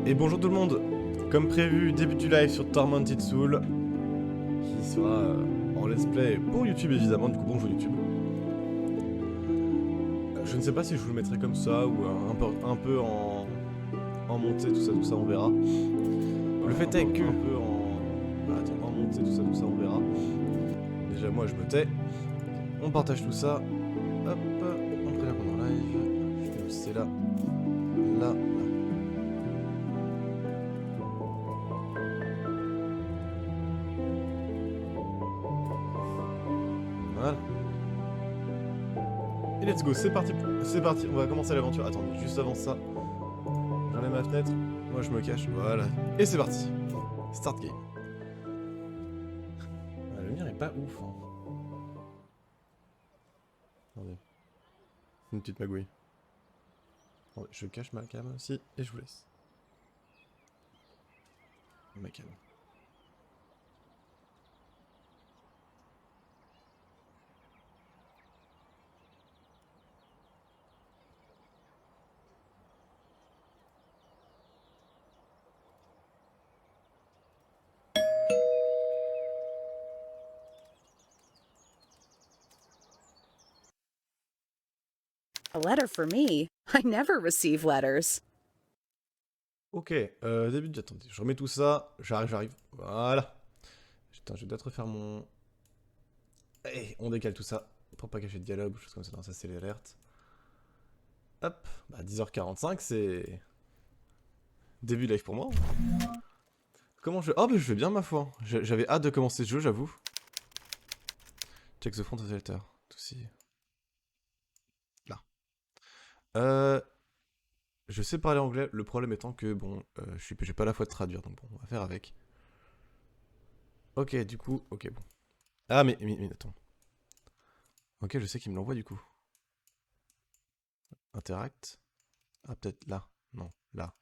Et bonjour tout le monde. Comme prévu, début du live sur Tormented Soul, qui sera en let's play pour YouTube évidemment, du coup bonjour YouTube. Je ne sais pas si je vous le mettrai comme ça ou un peu en montée, tout ça on verra. Le fait est que... Attends, en montée, tout ça on verra. Déjà moi je me tais. On partage tout ça. Hop, on prévient qu'on est en live. Je vais poster là. Là. Voilà. Et let's go, c'est parti, on va commencer l'aventure. Attendez, juste avant ça, j'enlève ma fenêtre, moi je me cache, voilà. Et c'est parti. Start game. Ah, le mien est pas ouf, hein. Attendez. Une petite magouille. Attendez, je cache ma cam aussi, et je vous laisse. Ma cam. A letter for me? I never receive letters. Ok, attendez, je remets tout ça, j'arrive, voilà. Putain, je dois te refaire mon... Allez, on décale tout ça, pour pas cacher de dialogue ou choses comme ça, non, ça c'est les alertes. Hop, bah 10h45, c'est... Début live pour moi. Comment je... Oh bah je vais bien ma foi. J'avais hâte de commencer ce jeu, j'avoue. Check the front of the letter. Tout si... Là. Je sais parler anglais, le problème étant que, bon, j'ai pas la foi de traduire, donc bon, on va faire avec. Ok, du coup, ok, bon. Ah, mais attends. Ok, je sais qu'il me l'envoie, du coup. Interact. Ah, peut-être là. Non, là.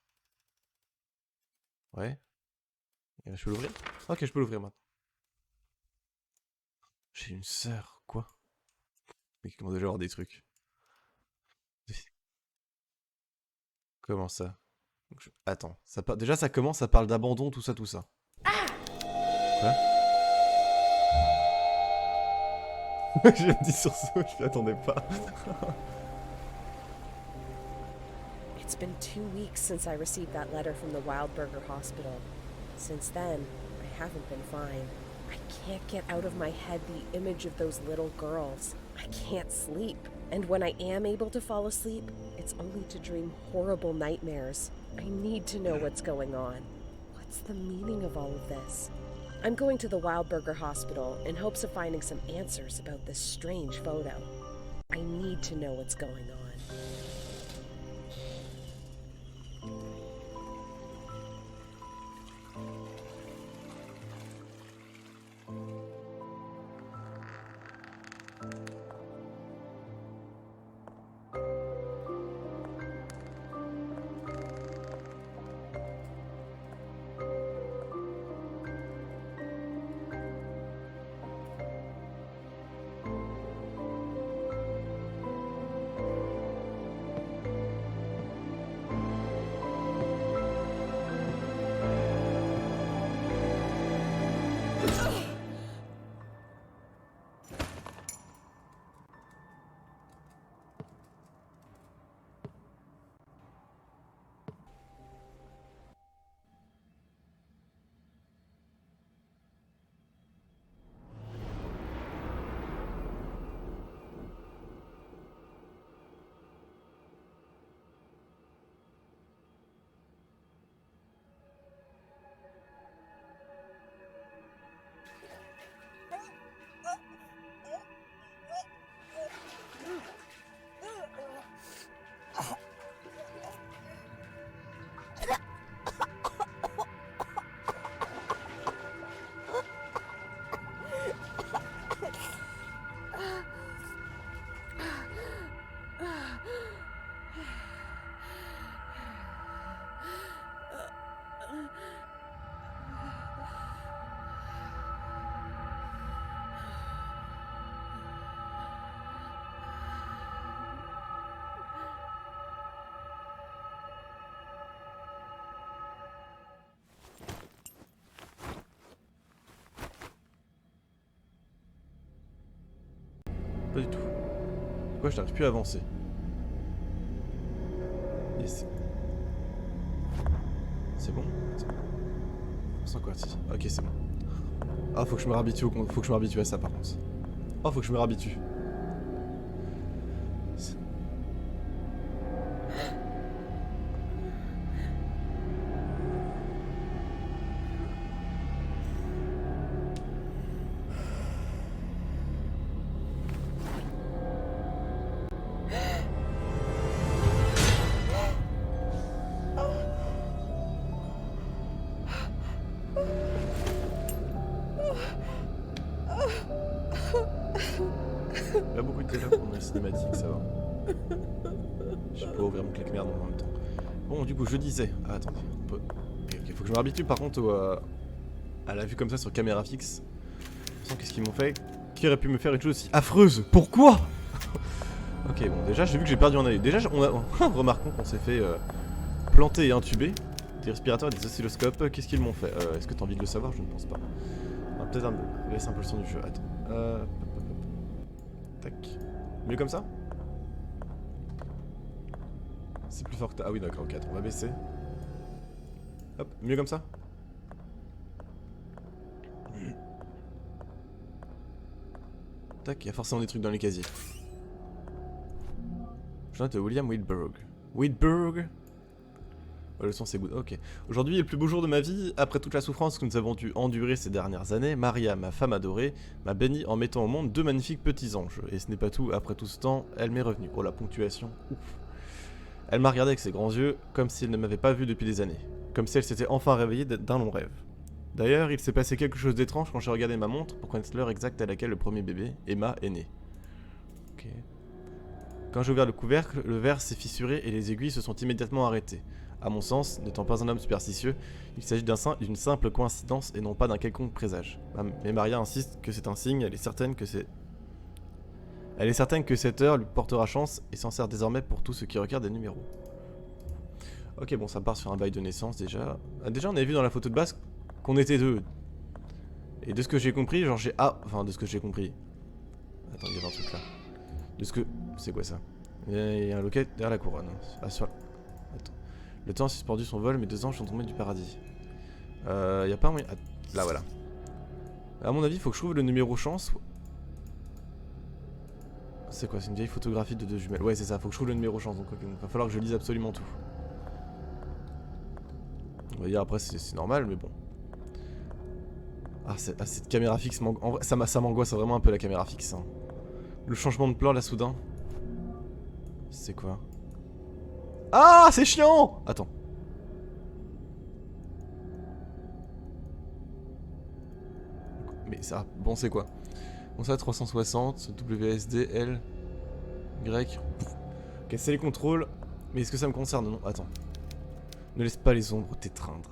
Ouais. Je peux l'ouvrir? Ok, je peux l'ouvrir maintenant. J'ai une sœur, quoi? Mais qui commence déjà à avoir des trucs. Comment ça? Attends, déjà ça commence, ça parle d'abandon, tout ça, tout ça. Quoi? J'ai un petit sursaut, je m'y attendais pas. It's been 2 weeks since I received that letter from the Wildberger Hospital. Since then, I haven't been fine. I can't get out of my head the image of those little girls. I can't sleep. And when I am able to fall asleep, it's only to dream horrible nightmares. I need to know what's going on. What's the meaning of all of this? I'm going to the Wildberger Hospital in hopes of finding some answers about this strange photo. I need to know what's going on. Pas du tout. Pourquoi je n'arrive plus à avancer? Yes. C'est bon? Sans quoi si. Ok, c'est bon. Ah, faut que je me réhabitue à ça par contre. Oh, faut que je me réhabitue. Il y a beaucoup de dialogue pendant les cinématiques, ça va. Je peux ouvrir mon claque-merde en même temps. Bon, du coup, je disais. Ah, attendez, on peut. Ok, faut que je me réhabitue par contre à la vue comme ça sur caméra fixe. Qu'est-ce qu'ils m'ont fait? Qui aurait pu me faire une chose aussi affreuse? Pourquoi? Ok, bon, déjà, j'ai vu que j'ai perdu un œil. Déjà, remarquons qu'on s'est fait planter et intuber. Des respirateurs et des oscilloscopes. Qu'est-ce qu'ils m'ont fait? Est-ce que t'as envie de le savoir? Je ne pense pas. Peut-être laisse un peu le son du jeu. Attends. Tac. Mieux comme ça? C'est plus fort que Ah oui, d'accord, ok, attends, on va baisser. Hop, mieux comme ça? Tac, il y a forcément des trucs dans les casiers. Je note William Whitberg. Whitberg? Oh, le son c'est good, ok. Aujourd'hui est le plus beau jour de ma vie. Après toute la souffrance que nous avons dû endurer ces dernières années, Maria, ma femme adorée, m'a béni en mettant au monde 2 magnifiques petits anges. Et ce n'est pas tout, après tout ce temps, elle m'est revenue. Oh la ponctuation, ouf. Elle m'a regardé avec ses grands yeux, comme si elle ne m'avait pas vu depuis des années. Comme si elle s'était enfin réveillée d'un long rêve. D'ailleurs, il s'est passé quelque chose d'étrange quand j'ai regardé ma montre pour connaître l'heure exacte à laquelle le premier bébé, Emma, est né. Ok. Quand j'ai ouvert le couvercle, le verre s'est fissuré et les aiguilles se sont immédiatement arrêtées. À mon sens, n'étant pas un homme superstitieux, il s'agit d'une simple coïncidence et non pas d'un quelconque présage. Mais Maria insiste que c'est un signe, elle est certaine que cette heure lui portera chance et s'en sert désormais pour tout ce qui requiert des numéros. Ok, bon, ça part sur un bail de naissance déjà. Ah, déjà, on avait vu dans la photo de base qu'on était deux. Et de ce que j'ai compris, genre j'ai... Ah, enfin, de ce que j'ai compris. Attends, il y avait un truc là. De ce que... C'est quoi ça? Il y a un loquet derrière la couronne. Ah, sur... Attends. Le temps a suspendu son vol, mes 2 anges sont tombés du paradis. Y a pas un moyen... Ah, là, voilà. À mon avis, il faut que je trouve le numéro chance. C'est quoi? C'est une vieille photographie de 2 jumelles. Ouais, c'est ça, faut que je trouve le numéro chance. Donc, il va falloir que je lise absolument tout. On va dire après, c'est normal, mais bon. Ah, cette caméra fixe, en vrai, ça m'angoisse vraiment un peu la caméra fixe. Hein. Le changement de plan là, soudain. C'est quoi? Ah, c'est chiant! Attends. Mais ça, bon, c'est quoi? Bon, ça, 360, WSD, L, Y. Ok, c'est les contrôles. Mais est-ce que ça me concerne? Non, attends. Ne laisse pas les ombres t'étreindre.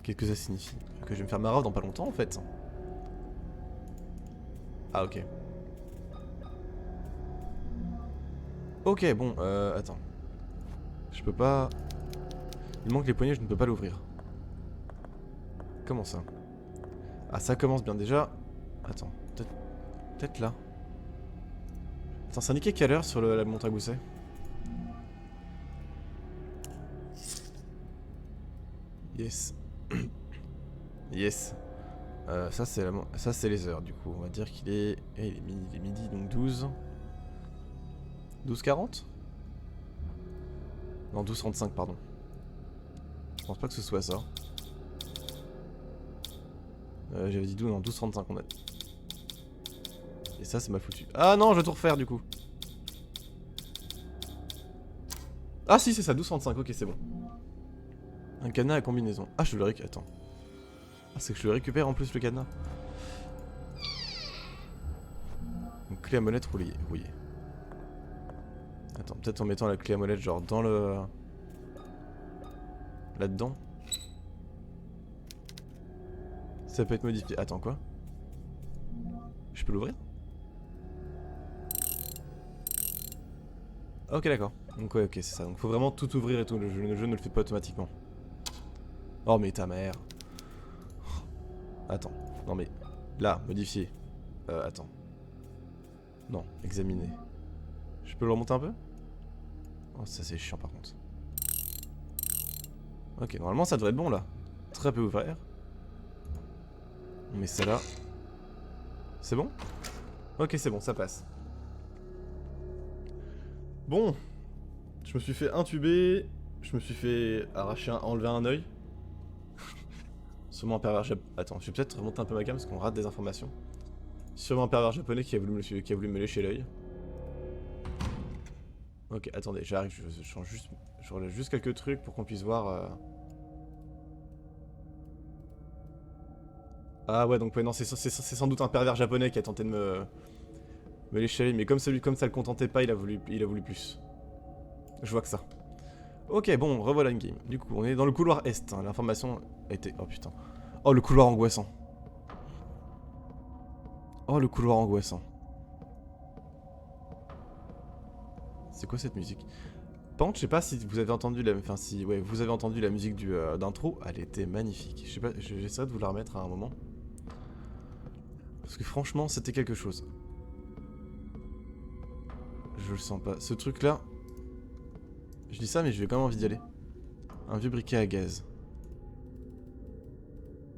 Qu'est-ce que ça signifie? Que je vais me faire ma rave dans pas longtemps en fait. Ah, ok. Ok, bon, attends. Je peux pas... Il manque les poignées, je ne peux pas l'ouvrir. Comment ça? Ah, ça commence bien déjà. Attends, peut-être là. Attends, c'est indiqué quelle heure sur la montre à gousset? Yes. Yes. Ça c'est les heures du coup. On va dire qu'il est... il est midi donc 12. 12h40? Non, 12h35 pardon. Je pense pas que ce soit ça. J'avais dit 12, non, 12h35 on a... Et ça c'est mal foutu. Ah non, je vais tout refaire du coup. Ah si c'est ça, 12h35, ok c'est bon. Un cadenas à combinaison. Ah je le récupère, attends. Ah c'est que je le récupère en plus le cadenas. Une clé à molette rouillée. Attends, peut-être en mettant la clé à molette genre dans le... Là-dedans. Ça peut être modifié. Attends quoi? Je peux l'ouvrir? Ok d'accord. Donc ouais ok c'est ça. Donc faut vraiment tout ouvrir et tout. Le jeu ne le fait pas automatiquement. Oh mais ta mère. Attends. Non mais... Là, modifier. Attends. Non, examiner. Je peux le remonter un peu? Oh, ça c'est chiant par contre. Ok, normalement ça devrait être bon là. Très peu ouvert. On met ça là. C'est bon? Ok, c'est bon, ça passe. Bon. Je me suis fait intuber. Je me suis fait enlever un œil. Sûrement un pervers japonais. Attends, je vais peut-être remonter un peu ma cam parce qu'on rate des informations. Sûrement un pervers japonais qui a voulu me lécher l'œil. Ok, attendez, j'arrive, je relève juste quelques trucs pour qu'on puisse voir. Ah ouais, donc ouais, non, c'est sans doute un pervers japonais qui a tenté de me lécher l'œil, mais comme ça le contentait pas, il a voulu plus. Je vois que ça. Ok, bon, revoilà une game. Du coup, on est dans le couloir est. Hein. L'information était... Oh putain. Oh, le couloir angoissant. Oh, le couloir angoissant. C'est quoi cette musique? Par contre, je sais pas si vous avez entendu la... Enfin, si... Ouais, vous avez entendu la musique d'intro. Elle était magnifique. Je sais pas, j'essaierai de vous la remettre à un moment. Parce que franchement, c'était quelque chose. Je le sens pas. Ce truc-là... Je dis ça, mais j'ai quand même envie d'y aller. Un vieux briquet à gaz.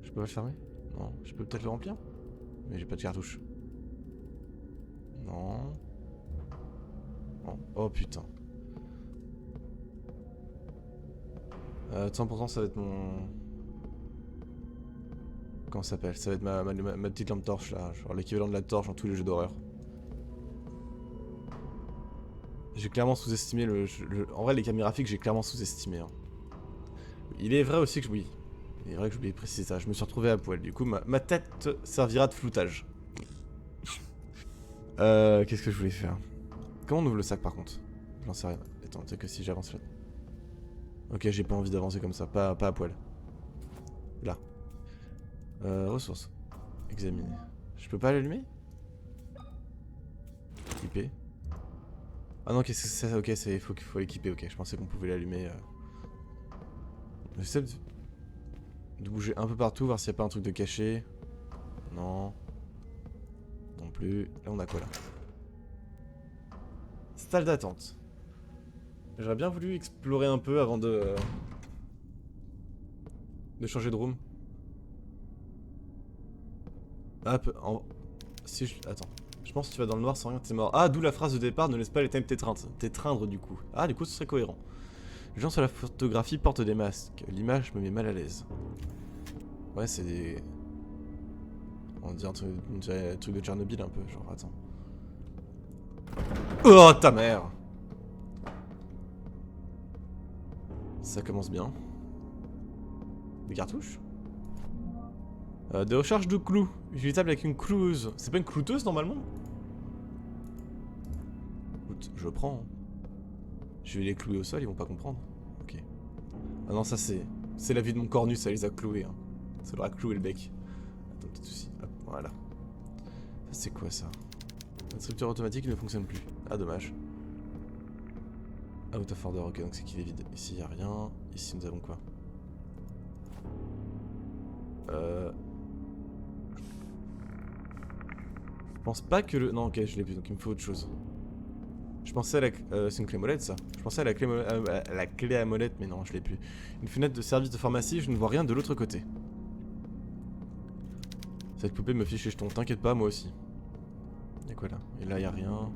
Je peux pas le fermer? Non. Je peux peut-être le remplir? Mais j'ai pas de cartouche. Non. Non. Oh putain. 100% ça va être mon... Comment ça s'appelle? Ça va être ma petite lampe torche là. Genre l'équivalent de la torche dans tous les jeux d'horreur. J'ai clairement sous-estimé En vrai, les caméras fixes, j'ai clairement sous-estimé. Hein. Il est vrai aussi que oui. Il est vrai que j'oubliais de préciser ça. Je me suis retrouvé à poil. Du coup, ma tête servira de floutage. Qu'est-ce que je voulais faire? Comment on ouvre le sac par contre? J'en sais rien. Attends, tu sais que si j'avance là. Ok, j'ai pas envie d'avancer comme ça. Pas à poil. Là. Ressources. Examiner. Je peux pas l'allumer? Équiper. Ah non, qu'est-ce que c'est ça? Ok, il faut équiper. Ok, je pensais qu'on pouvait l'allumer. J'essaie de bouger un peu partout, voir s'il n'y a pas un truc de caché. Non. Non plus. Là, on a quoi là? Salle d'attente. J'aurais bien voulu explorer un peu avant de changer de room. Ah, si je... Attends. Je pense que tu vas dans le noir sans rien, t'es mort. Ah, d'où la phrase de départ, ne laisse pas les thèmes t'étreindre du coup. Ah, du coup, ce serait cohérent. Les gens sur la photographie portent des masques. L'image me met mal à l'aise. Ouais, c'est des... On dirait un truc de Tchernobyl un peu, genre, attends. Oh, ta mère! Ça commence bien. Des cartouches? Des recharges de clous. Utilisable avec une cloueuse. C'est pas une clouteuse normalement? Écoute, je prends. Hein. Je vais les clouer au sol, ils vont pas comprendre. Ok. Ah non, ça c'est... C'est la vie de mon cornu, ça les a cloués. Hein. Ça leur a cloué le bec. Attends, petit souci. Hop, voilà. Ça c'est quoi ça? L'interrupteur automatique ne fonctionne plus. Ah, dommage. Out of order, ok, donc c'est qu'il est vide. Ici, y a rien. Ici, nous avons quoi? Je pense pas que le... Non, ok, je l'ai plus, donc il me faut autre chose. Je pensais à la... c'est une clé molette, ça. Je pensais à la clé à molette, mais non, je l'ai plus. Une fenêtre de service de pharmacie, je ne vois rien de l'autre côté. Cette poupée me fiche les jetons, t'inquiète pas, moi aussi. Y'a quoi là? Et là, y'a rien.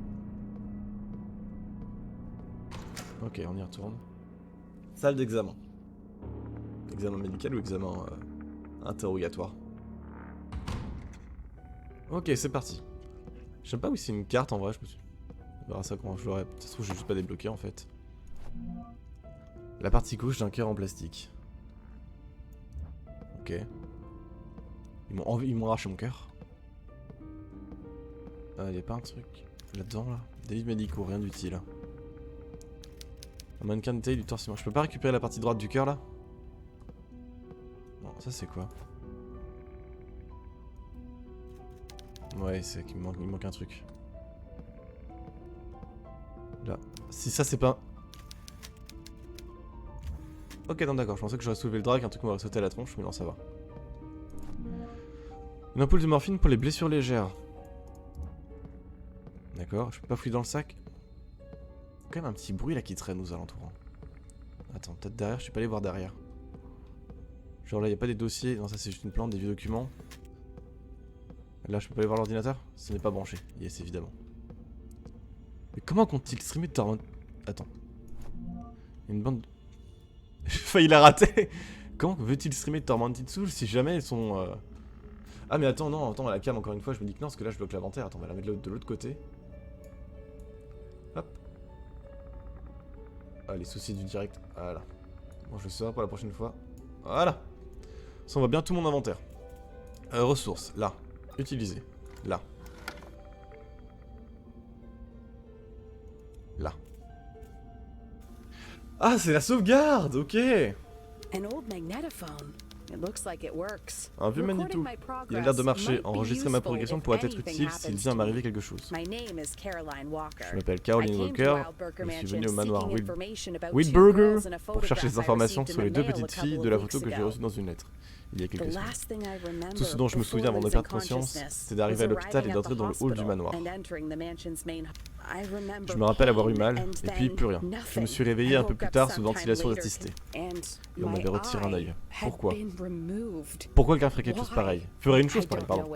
Ok, on y retourne. Salle d'examen. Examen médical ou examen interrogatoire? Ok, c'est parti. Je sais pas où c'est une carte en vrai, je me suis... On verra ça quand je l'aurai. Ça se trouve, j'ai juste pas débloqué en fait. La partie gauche d'un cœur en plastique. Ok. Ils m'ont arraché mon cœur. Y'a pas un truc là-dedans là? Des livres médicaux, rien d'utile. Un mannequin de taille du torse. Je peux pas récupérer la partie droite du cœur là? Non, ça c'est quoi? Ouais, c'est qu'il il manque un truc. Là. Si ça c'est pas... Ok, non d'accord, je pensais que j'aurais soulevé le drap et qu'un truc m'aurait sauté à la tronche, mais non, ça va. Une ampoule de morphine pour les blessures légères. D'accord, je peux pas fouiller dans le sac. Quand même un petit bruit là qui traîne aux alentours. Hein. Attends, peut-être derrière, je suis pas allé voir derrière. Genre là, y a pas des dossiers. Non, ça c'est juste une plante, des vieux documents. Là, je peux pas aller voir l'ordinateur? Ce n'est pas branché. Yes, évidemment. Mais comment compte-t-il streamer de Torment? Attends. Une bande... J'ai failli la rater. Comment veut-il streamer de Tormented Souls si jamais ils sont... Ah mais attends, non, attends, la cam encore une fois, je me dis que non, parce que là je bloque l'inventaire. Attends, on va la mettre de l'autre côté. Hop. Ah, les soucis du direct. Voilà. Bon, je saurai pour la prochaine fois. Voilà. Ça, on voit bien tout mon inventaire. Ressources, là. Utiliser, là. Là. Ah, c'est la sauvegarde, ok. An old magnetophone. It looks like it works. Un vieux Manitou. Il a l'air de marcher. Enregistrer ma progression pourrait être utile s'il vient m'arriver quelque chose. Je m'appelle Caroline Walker. Je suis venue au manoir Wildburger pour chercher des informations sur les deux petites filles de la photo que j'ai reçue dans une lettre. Il y a quelques semaines. Tout ce dont je me souviens avant de perdre conscience, c'est d'arriver à l'hôpital et d'entrer dans le hall du manoir. Je me rappelle avoir eu mal, et puis plus rien. Je me suis réveillé un peu plus tard sous ventilation assistée. Et on m'avait retiré un œil. Pourquoi? Pourquoi quelqu'un ferait quelque chose pareil? Ferait une chose pareille, pardon.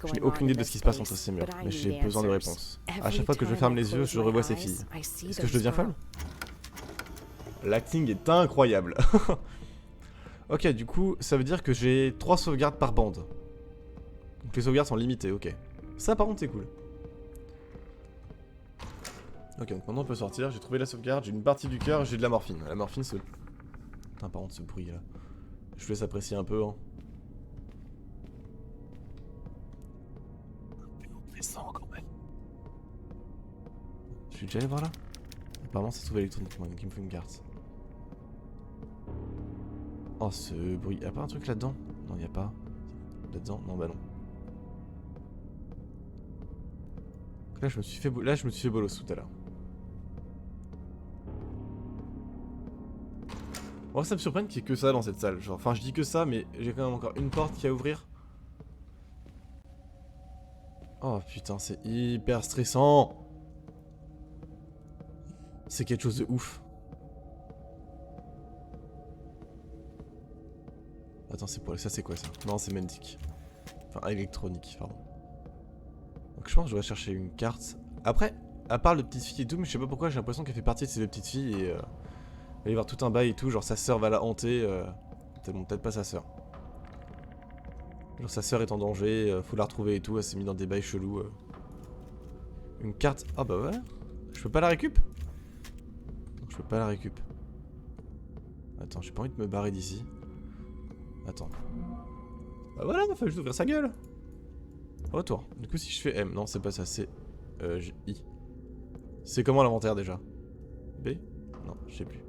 Je n'ai aucune idée de ce qui se passe entre ces murs, mais j'ai besoin de réponses. À chaque fois que je ferme les yeux, je revois ces filles. Est-ce que je deviens folle? L'acting est incroyable. Ok, du coup, ça veut dire que j'ai 3 sauvegardes par bande. Donc les sauvegardes sont limitées, ok. Ça par contre c'est cool. Ok, donc maintenant on peut sortir, j'ai trouvé la sauvegarde, j'ai une partie du cœur, j'ai de la morphine. La morphine c'est... Putain, par contre ce bruit là. Je vous laisse apprécier un peu, hein. Quand même. Je suis déjà allé voir là? Apparemment ça se trouve électroniquement, donc il me faut une carte. Oh ce bruit, y'a pas un truc là-dedans? Non y'a pas. Là-dedans? Non bah non. Donc là je me suis fait bolos tout à l'heure. Moi ça me surprend qu'il y ait que ça dans cette salle. Genre, enfin je dis que ça mais j'ai quand même encore une porte qui a à ouvrir. Oh putain c'est hyper stressant. C'est quelque chose de ouf. Attends, c'est pour ça, c'est quoi ça? Non, c'est Mendic. Enfin, électronique, pardon. Donc je pense que je vais chercher une carte. Après, à part le petite fille et tout, mais je sais pas pourquoi, j'ai l'impression qu'elle fait partie de ces deux petites filles et... il va y avoir tout un bail et tout, genre sa sœur va la hanter. Bon, peut-être pas sa sœur. Genre sa sœur est en danger, faut la retrouver et tout, elle s'est mise dans des bails chelous. Une carte... Ah bah ouais. Je peux pas la récup? Non, je peux pas la récup. Attends, j'ai pas envie de me barrer d'ici. Attends. Bah voilà, il fallait juste ouvrir sa gueule. Retour. Du coup, si je fais M, non, c'est pas ça, c'est I. C'est comment l'inventaire déjà? B? Non, je sais plus.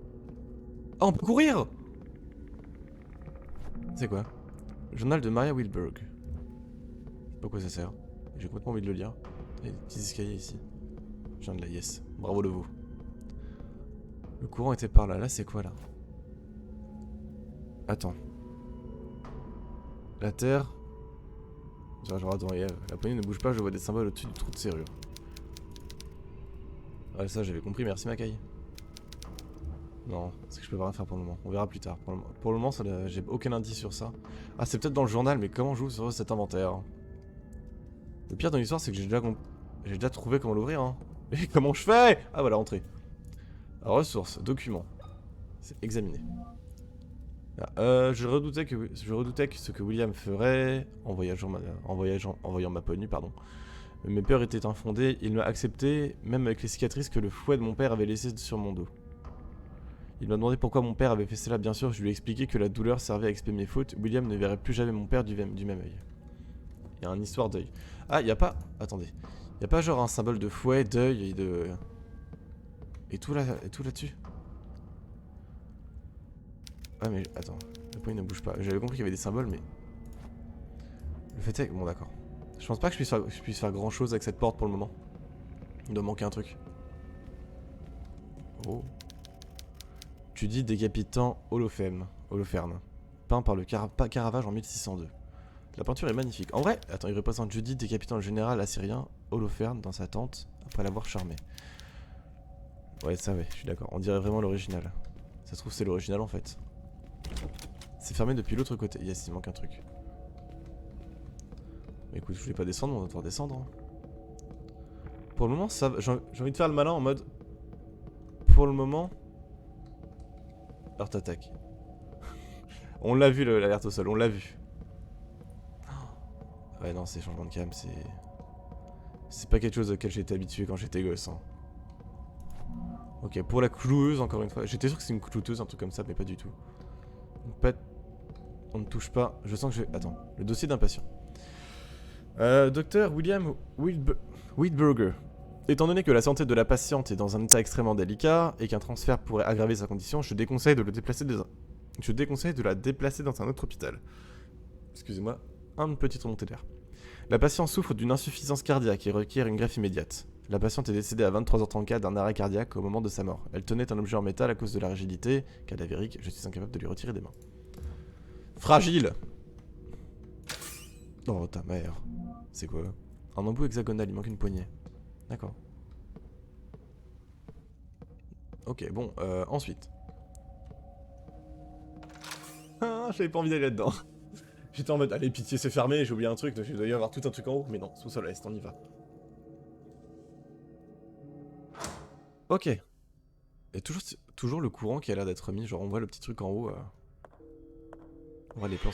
Ah, on peut courir! C'est quoi? Journal de Maria Wildburg. Je sais pas quoi ça sert. J'ai complètement envie de le lire. Il y a des petits escaliers ici. Je viens de la yes. Bravo le vous. Le courant était par là. Là, c'est quoi là? Attends. La terre. Genre, attends, la poignée ne bouge pas, je vois des symboles au-dessus du trou de serrure. Ouais, ça j'avais compris, merci Makai. Non, c'est que je peux pas rien faire pour le moment, on verra plus tard. Pour le moment, j'ai aucun indice sur ça. Ah, c'est peut-être dans le journal, mais comment je joue sur cet inventaire? Le pire dans l'histoire, c'est que j'ai déjà trouvé comment l'ouvrir. Hein. Et comment je fais? Ah, voilà, entrée. Ressources, documents. C'est examiner. Je redoutais que ce que William ferait en voyant ma peau nue, pardon. Mes peurs étaient infondées, il m'a accepté, même avec les cicatrices que le fouet de mon père avait laissées sur mon dos. Il m'a demandé pourquoi mon père avait fait cela, bien sûr, je lui ai expliqué que la douleur servait à expier mes fautes. William ne verrait plus jamais mon père du même œil. Il y a une histoire d'œil. Ah, il y a pas... Attendez. Il y a pas genre un symbole de fouet, d'œil et de... Et tout là-dessus. Ah mais attends, le point ne bouge pas. J'avais compris qu'il y avait des symboles mais... Le fait est que... Bon d'accord. Je pense pas que je puisse faire grand chose avec cette porte pour le moment. Il doit manquer un truc. Oh. Judy décapitant Holoferne. Peint par le Caravage en 1602. La peinture est magnifique. En vrai, attends, il représente Judy décapitant le général assyrien Holoferne dans sa tente après l'avoir charmé. Ouais, ça, ouais, je suis d'accord. On dirait vraiment l'original. Ça se trouve, c'est l'original en fait. C'est fermé depuis l'autre côté. Yes, il manque un truc. Mais écoute, je voulais pas descendre, on va devoir descendre. Hein. Pour le moment, ça va. J'ai envie de faire le malin en mode. Pour le moment. Alors t'attaques. On l'a vu l'alerte au sol, on l'a vu. Ouais, non, c'est changement de cam, c'est. C'est pas quelque chose auquel j'ai été habitué quand j'étais gosse. Hein. Ok, pour la cloueuse, encore une fois. J'étais sûr que c'est une clouteuse, un truc comme ça, mais pas du tout. On ne touche pas. Je sens que je vais. Attends, le dossier d'un patient. Docteur William Whitburger. Étant donné que la santé de la patiente est dans un état extrêmement délicat et qu'un transfert pourrait aggraver sa condition, je déconseille de la déplacer dans un autre hôpital. Excusez-moi, une petite remontée d'air. La patiente souffre d'une insuffisance cardiaque et requiert une greffe immédiate. La patiente est décédée à 23h34 d'un arrêt cardiaque au moment de sa mort. Elle tenait un objet en métal à cause de la rigidité cadavérique. Je suis incapable de lui retirer des mains. Fragile. Oh ta mère. C'est quoi? Un embout hexagonal, il manque une poignée. D'accord. Ok, bon, ensuite. Ah, j'avais pas envie d'aller là-dedans. J'étais en mode, allez, pitié, c'est fermé, j'ai oublié un truc, donc il doit y avoir tout un truc en haut. Mais non, sous-sol est, on y va. Ok. Et toujours le courant qui a l'air d'être mis, genre on voit le petit truc en haut. On voit les plans.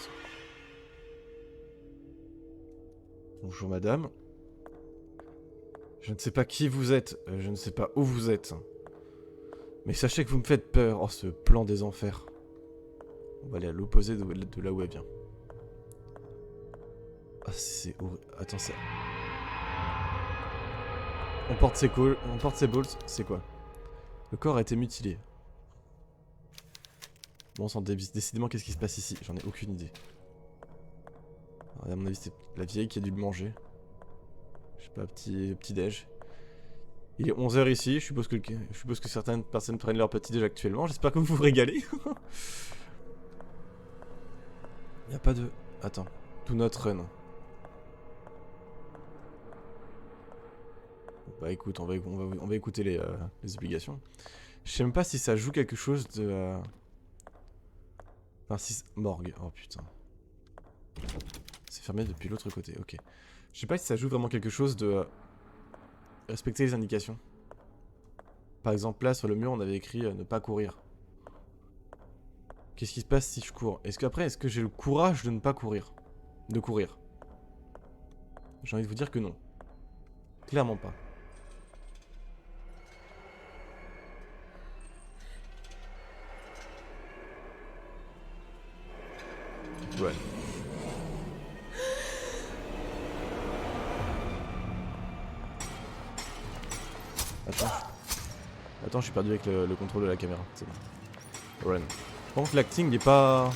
Bonjour madame. Je ne sais pas qui vous êtes, je ne sais pas où vous êtes. Mais sachez que vous me faites peur. Oh, ce plan des enfers. On va aller à l'opposé de là où elle vient. Ah, c'est horrible. Attends, ça... On porte ses bolts, c'est quoi? Le corps a été mutilé. Bon sang, décidément, qu'est-ce qui se passe ici? J'en ai aucune idée. Alors, à mon avis, c'est la vieille qui a dû le manger. Je sais pas, petit déj. Il est 11h ici, je suppose que certaines personnes prennent leur petit déj actuellement. J'espère que vous vous régalez. Il n'y a pas de... Attends. Do not run. Bah écoute, on va écouter les obligations. Je sais même pas si ça joue quelque chose de... Enfin, si... Morgue. Oh putain. C'est fermé depuis l'autre côté, ok. Je sais pas si ça joue vraiment quelque chose de... Respecter les indications. Par exemple, là, sur le mur, on avait écrit ne pas courir. Qu'est-ce qui se passe si je cours? Est-ce que j'ai le courage de ne pas courir? De courir? J'ai envie de vous dire que non. Clairement pas. Ouais. Attends, je suis perdu avec le contrôle de la caméra. C'est bon. Run. Par contre, l'acting n'est pas...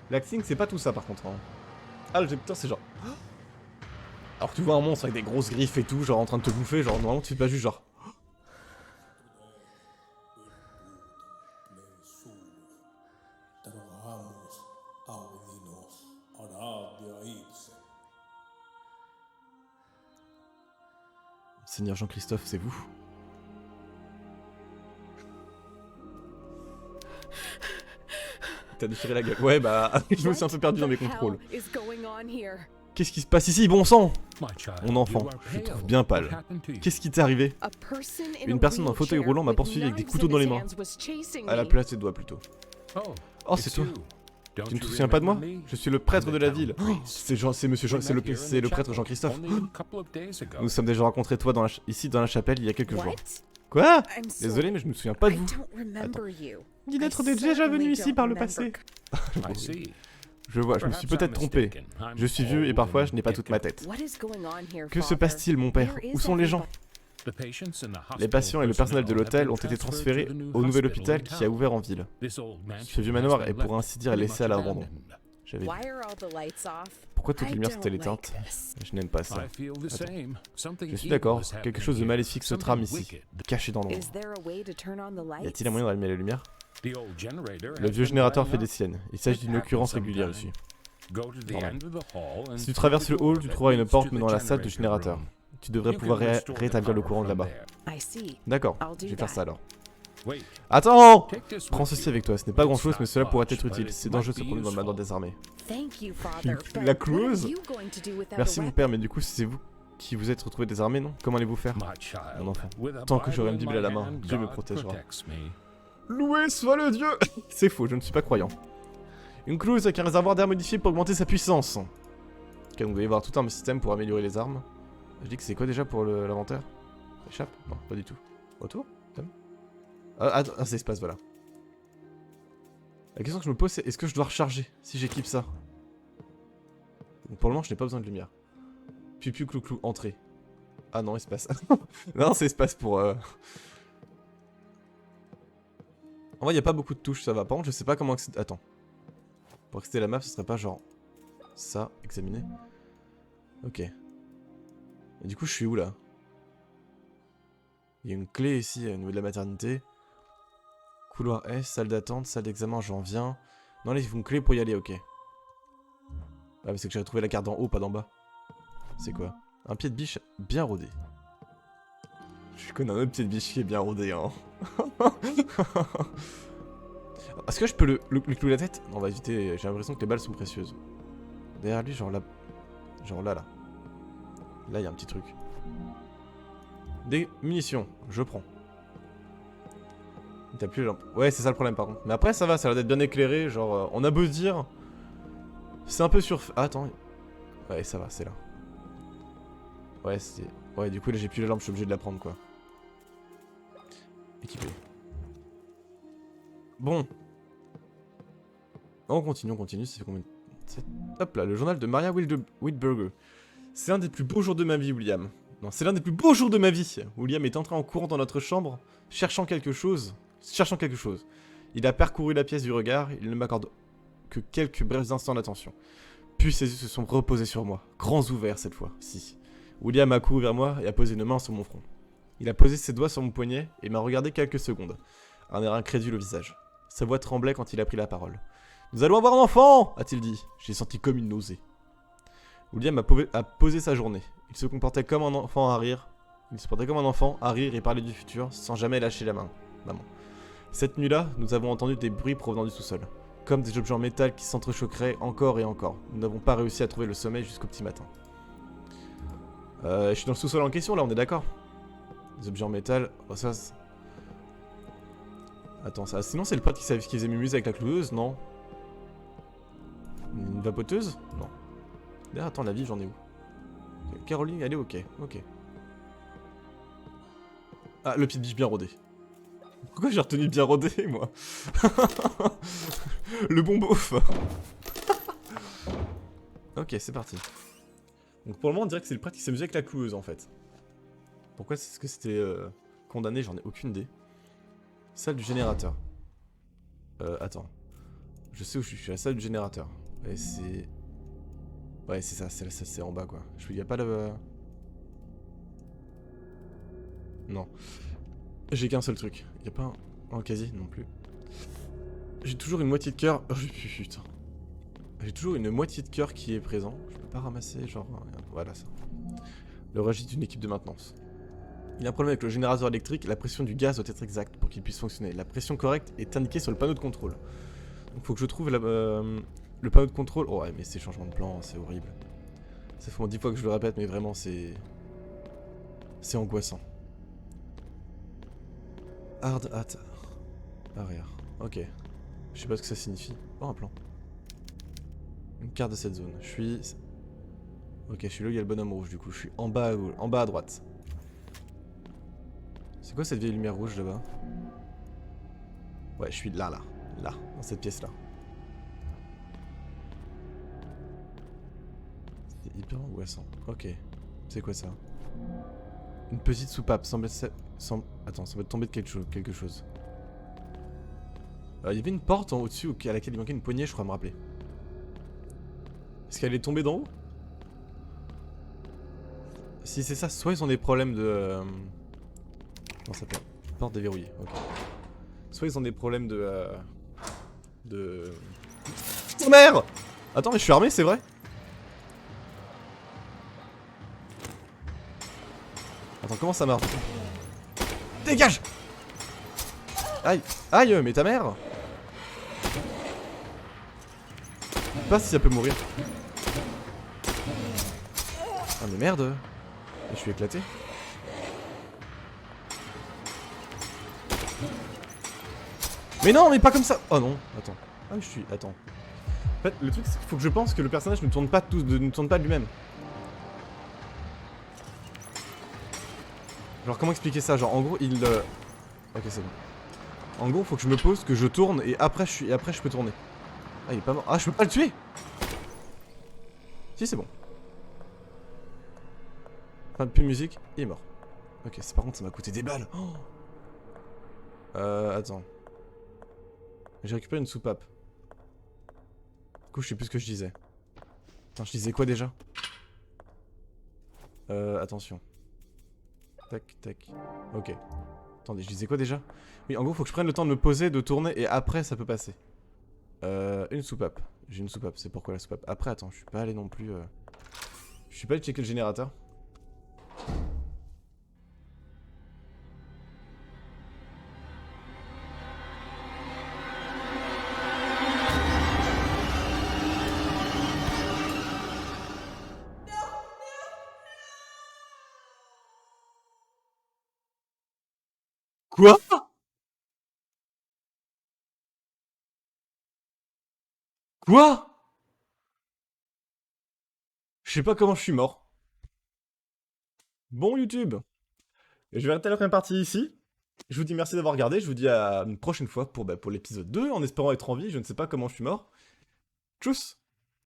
L'acting, c'est pas tout ça, par contre. Hein. Ah, le putain, c'est genre... Alors que tu vois un monstre avec des grosses griffes et tout, genre en train de te bouffer, genre normalement tu fais pas juste genre... Seigneur Jean-Christophe, c'est vous? T'as déchiré la gueule. Ouais, bah, je me suis un peu perdu dans mes contrôles. Qu'est-ce qui se passe ici, bon sang? Mon enfant, je te trouve bien pâle. Qu'est-ce qui t'est arrivé? Une personne dans un fauteuil roulant m'a poursuivi avec des couteaux dans les mains. À la place des doigts plutôt. Oh, c'est toi? Tu ne te souviens pas de moi? Je suis le prêtre de la ville. Oh, c'est le prêtre Jean-Christophe. Nous sommes déjà rencontrés toi ici dans la chapelle il y a quelques jours. Quoi? Désolé, mais je me souviens pas de vous. Attends. Dis d'être déjà venu ici par le passé. Je vois, je me suis peut-être trompé. Je suis vieux et parfois je n'ai pas toute ma tête. Que se passe-t-il, mon père? Où sont les gens? Les patients et le personnel de l'hôtel ont été transférés au nouvel hôpital qui a ouvert en ville. Ce vieux manoir est pour ainsi dire laissé à l'abandon. J'avais dit. Pourquoi toutes les lumières sont-elles éteintes? Je n'aime pas ça. Attends. Je suis d'accord, quelque chose de maléfique se trame ici, caché dans l'ombre. Y a-t-il un moyen d'allumer la lumière? Le vieux générateur fait des siennes. Il s'agit d'une occurrence régulière ici. Normal. Si tu traverses le hall, tu trouveras une porte menant à la salle de générateur. Tu devrais pouvoir rétablir le courant de là-bas. I see. D'accord, I'll do je vais faire that. ça alors. Wait, Attends! take this Prends with ceci you. avec toi, ce n'est pas grand chose, It's mais not cela pourrait much, être but utile. it C'est might dangereux be cependant dans le manoir useful. désarmé. Thank you, Father. But La what are cloueuse? you going to do without Merci a mon weapon? père, mais du coup, c'est vous qui vous êtes retrouvé désarmé, non? Comment allez-vous faire? My child, Mon enfant. with a Tant que j'aurai une Bible Bible à la in my main, hand, Dieu me God protégera. protects me. Loué soit le dieu! C'est faux, je ne suis pas croyant. Une cloueuse avec un réservoir d'air modifié pour augmenter sa puissance. Ok, donc vous allez voir tout un système pour améliorer les armes. Je dis que c'est quoi déjà pour l'inventaire? Échappe? Non, pas du tout. Retour? C'est espace, voilà. La question que je me pose, c'est est-ce que je dois recharger si j'équipe ça? Donc, pour le moment, je n'ai pas besoin de lumière. Piu piu clou clou, entrée. Ah non, espace. Non, c'est espace pour... En vrai, il n'y a pas beaucoup de touches, ça va. Par contre, je sais pas comment accéder... Attends. Pour accéder à la map, ce serait pas genre... Ça, examiner. Ok. Et du coup, je suis où, là? Il y a une clé ici, au niveau de la maternité. Couloir S, salle d'attente, salle d'examen, j'en viens. Non, là, il faut une clé pour y aller, ok. Ah, mais c'est que j'avais trouvé la carte d'en haut, pas d'en bas. C'est quoi? Un pied de biche bien rodé. Je connais un autre pied de biche qui est bien rodé, hein. Est-ce que je peux le clouer la tête? Non, on va éviter, j'ai l'impression que les balles sont précieuses. Derrière lui, genre là. Genre là, là. Là, il y a un petit truc. Des munitions, je prends. T'as plus les lampes. Ouais, c'est ça le problème par contre. Mais après, ça va, ça a l'air d'être bien éclairé. Genre, on a beau se dire. C'est un peu sur. Ah, attends. Ouais, ça va, c'est là. Ouais, c'est. Ouais, du coup, là, j'ai plus la lampe, je suis obligé de la prendre quoi. Équipé. Bon. On continue. Ça fait combien de... Hop là, le journal de Maria Whitburger. C'est l'un des plus beaux jours de ma vie, William. Non, c'est l'un des plus beaux jours de ma vie. William est entré en courant dans notre chambre, cherchant quelque chose. Il a parcouru la pièce du regard, il ne m'accorde que quelques brefs instants d'attention. Puis ses yeux se sont reposés sur moi, grands ouverts cette fois, si. William a couru vers moi et a posé une main sur mon front. Il a posé ses doigts sur mon poignet et m'a regardé quelques secondes, un air incrédule au visage. Sa voix tremblait quand il a pris la parole. « Nous allons avoir un enfant !» a-t-il dit. J'ai senti comme une nausée. William a posé sa journée. Il se comportait comme un enfant à rire. Et parler du futur, sans jamais lâcher la main. Maman. Cette nuit-là, nous avons entendu des bruits provenant du sous-sol. Comme des objets en métal qui s'entrechoqueraient encore et encore. Nous n'avons pas réussi à trouver le sommeil jusqu'au petit matin. Je suis dans le sous-sol en question, là, on est d'accord? Des objets en métal... Oh, ça... Attends, ça... Sinon, c'est le pote qui faisait mumuse avec la cloueuse, non? Une vapoteuse? Non. D'ailleurs, attends, la vie, j'en ai où? Caroline, elle est ok. Ah, le pied de biche bien rodé. Pourquoi j'ai retenu bien rodé, moi? Le bon beauf. Ok, c'est parti. Donc pour le moment, on dirait que c'est le prêtre qui s'amusait avec la cloueuse, en fait. Pourquoi est-ce que c'était condamné? J'en ai aucune idée. Salle du générateur. Attends. Je sais où je suis à la salle du générateur. Et c'est... Ouais, c'est ça, c'est en bas, quoi. Y a pas de... Non. J'ai qu'un seul truc. Y a pas un quasi non plus. J'ai toujours une moitié de cœur... Oh, putain. J'ai toujours une moitié de cœur qui est présent. Je peux pas ramasser, genre... Voilà, ça. Le registre d'une équipe de maintenance. Il y a un problème avec le générateur électrique. La pression du gaz doit être exacte pour qu'il puisse fonctionner. La pression correcte est indiquée sur le panneau de contrôle. Donc faut que je trouve le panneau de contrôle... Oh ouais, mais ces changements de plan, c'est horrible. Ça fait 10 fois que je le répète, mais vraiment, c'est... C'est angoissant. Hard hat. Arrière. Ok. Je sais pas ce que ça signifie. Oh, un plan. Une carte de cette zone. Je suis... Ok, je suis là où il y a le bonhomme rouge, du coup. Je suis en bas à droite. C'est quoi cette vieille lumière rouge là-bas? Ouais, je suis là, dans cette pièce-là. C'est hyper angoissant. Ok. C'est quoi ça? Une petite soupape. Attends, ça va tomber de quelque chose. Il y avait une porte en au-dessus à laquelle il manquait une poignée, je crois me rappeler. Est-ce qu'elle est tombée d'en haut? Si c'est ça, soit ils ont des problèmes de... Comment ça s'appelle? Porte déverrouillée, ok. Soit ils ont des problèmes de... Oh merde! Attends, mais je suis armé, c'est vrai? comment ça marche? Dégage! Aïe! Aïe, mais ta mère! Je sais pas si ça peut mourir. Ah mais merde! Je suis éclaté. Mais non, mais pas comme ça! Oh non, attends. Ah je suis... Attends. En fait, le truc c'est qu'il faut que je pense que le personnage ne tourne pas ne tourne pas de lui-même. Genre comment expliquer ça? Genre en gros il... Ok c'est bon. En gros faut que je me pose, que je tourne et après je peux tourner. Ah il est pas mort. Ah je peux pas le tuer. Si c'est bon. Enfin plus de musique, il est mort. Ok c'est par contre ça m'a coûté des balles. Oh attends. J'ai récupéré une soupape. Du coup je sais plus ce que je disais. Attends je disais quoi déjà? Attention. Tac tac. Ok. Attendez, je disais quoi déjà? Oui, en gros, faut que je prenne le temps de me poser, de tourner, et après, ça peut passer. Une soupape. J'ai une soupape, c'est pourquoi la soupape. Après, attends, je suis pas allé non plus... Je suis pas allé checker le générateur. Quoi? Quoi? Je sais pas comment je suis mort. Bon YouTube. Je vais arrêter la première partie ici. Je vous dis merci d'avoir regardé, je vous dis à une prochaine fois pour l'épisode 2, en espérant être en vie, je ne sais pas comment je suis mort. Tchuss!